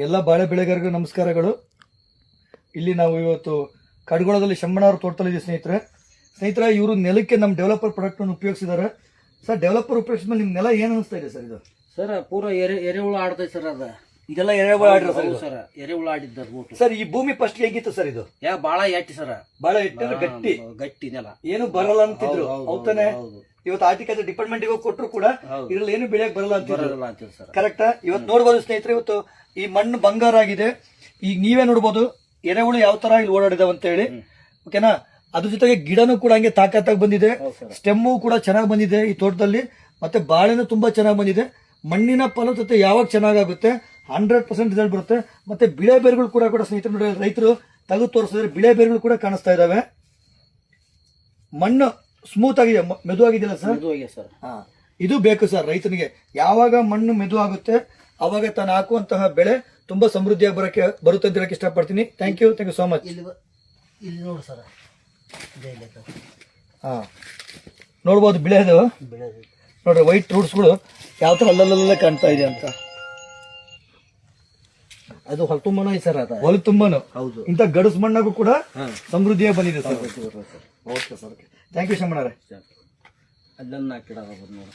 ಎಲ್ಲ ಬಾಳೆ ಬೆಳೆಗಾರರಿಗೂ ನಮಸ್ಕಾರಗಳು. ಇಲ್ಲಿ ನಾವು ಇವತ್ತು ಕಡ್ಗೊಳದಲ್ಲಿ ಶಮ್ಮಣ್ಣವ್ರ ತೋಟದಲ್ಲಿದೆ ಸ್ನೇಹಿತರೆ. ಇವರು ನೆಲಕ್ಕೆ ನಮ್ಮ ಡೆವಲಪರ್ ಪ್ರಾಡಕ್ಟ್ ಅನ್ನು ಉಪಯೋಗಿಸಿದ್ದಾರೆ. ಸರ್, ಡೆವಲಪರ್ ಉಪಯೋಗಿಸಿದ ಮೇಲೆ ನಿಮ್ ನೆಲ ಏನು ಅನಿಸ್ತಾ ಇದೆ ಸರ್? ಇದು ಸರ್ ಪೂರ ಎರೆಹುಳ ಆಡ್ತೈತೆ ಸರ್. ಅದ ಇದೆಲ್ಲ ಎರೆಹುಳ ಆಡಿರೋ ಸರ್, ಎರೆಹುಳ ಆಡಿದ್ದ ಸರ್. ಈ ಭೂಮಿ ಫಸ್ಟ್ ಹೇಗಿತ್ತು ಸರ್? ಇದು ಬಾಳ ಎಟ್ಟಿ ಸರ್, ಬಾಳ ಎಟ್ಟಿದ್ರೆ ಗಟ್ಟಿ ನೆಲ, ಏನು ಬರಲ್ಲ ಅಂತಿದ್ರು. ಹೌದಾನೆ? ಇವತ್ತು ಆರ್ಟಿಕಲ್ಚರ್ ಡಿಪಾರ್ಟ್ಮೆಂಟ್ ಕೊಟ್ಟರು ಕೂಡ ಇದ್ರಲ್ಲಿ ಏನು ಬೆಳೆಯಕ್ ಬರಲ್ಲ ಅಂತ ಸರ್. ಕರೆಕ್ಟಾ? ಇವತ್ತು ನೋಡ್ಬೋದು ಸ್ನೇಹಿತರೆ, ಇವತ್ತು ಈ ಮಣ್ಣು ಬಂಗಾರ ಆಗಿದೆ. ಈಗ ನೀವೇ ನೋಡ್ಬೋದು ಎರೆಹುಳು ಯಾವ ತರ ಇಲ್ಲಿ ಓಡಾಡಿದಾವ ಅಂತ ಹೇಳಿ. ಓಕೆನಾ? ಅದ್ರ ಜೊತೆಗೆ ಗಿಡನೂ ಕೂಡ ಹಂಗೆ ತಾಕತ್ತಾಗಿ ಬಂದಿದೆ. ಸ್ಟೆಮ್ಮು ಕೂಡ ಚೆನ್ನಾಗಿ ಬಂದಿದೆ ಈ ತೋಟದಲ್ಲಿ. ಮತ್ತೆ ಬಾಳೆನೂ ತುಂಬಾ ಚೆನ್ನಾಗಿ ಬಂದಿದೆ. ಮಣ್ಣಿನ ಫಲವತ್ತತೆ ಯಾವಾಗ ಚೆನ್ನಾಗುತ್ತೆ 100% ರಿಸಲ್ಟ್ ಬರುತ್ತೆ. ಮತ್ತೆ ಬಿಳೆ ಬೇರುಗಳು ಕೂಡ ಸ್ನೇಹಿತರು ನೋಡಿ, ರೈತರು ತೆಗೆದು ತೋರಿಸಿದ್ರೆ ಬಿಳೆ ಬೇರುಗಳು ಕೂಡ ಕಾಣಿಸ್ತಾ ಇದಾವೆ. ಮಣ್ಣು ಸ್ಮೂತ್ ಆಗಿದೆ, ಮೆದುವಾಗಿದೆಯಲ್ಲ ಸರ್? ಇದು ಬೇಕು ಸರ್ ರೈತನಿಗೆ. ಯಾವಾಗ ಮಣ್ಣು ಮೆದು ಆಗುತ್ತೆ ಅವಾಗ ತಾನು ಹಾಕುವಂತಹ ಬೆಳೆ ತುಂಬಾ ಸಮೃದ್ಧಿಯಾಗಿ ಬರುತ್ತೆ ಅಂತ ಹೇಳಕ್ ಇಷ್ಟಪಡ್ತೀನಿ. Thank you so much. ಇಲ್ಲಿ ನೋಡಿ ಸರ್, ನೋಡ್ಬೋದು ಬಿಳೆದು ನೋಡ್ರಿ, ವೈಟ್ ರೂಟ್ಸ್ಗಳು ಯಾವ ತರ ಅಲ್ಲಲ್ಲೇ ಕಾಣ್ತಾ ಇದೆ ಅಂತ. ಅದು ಹೊಲ ತುಂಬಾನು ಐತೆ ಸರ್. ಹೊಲ ತುಂಬಾನು ಹೌದು. ಇಂಥ ಗಡಸು ಮಣ್ಣಾಗೂ ಕೂಡ ಸಮೃದ್ಧಿಯಾಗಿ ಬಂದಿದೆ sir. Okay sir, thank you ಶಮ್ಮಣ್ಣರೇ. ಅಲ್ಲನ್ನ ಹಾಕಿಡ ನೋಡಿ.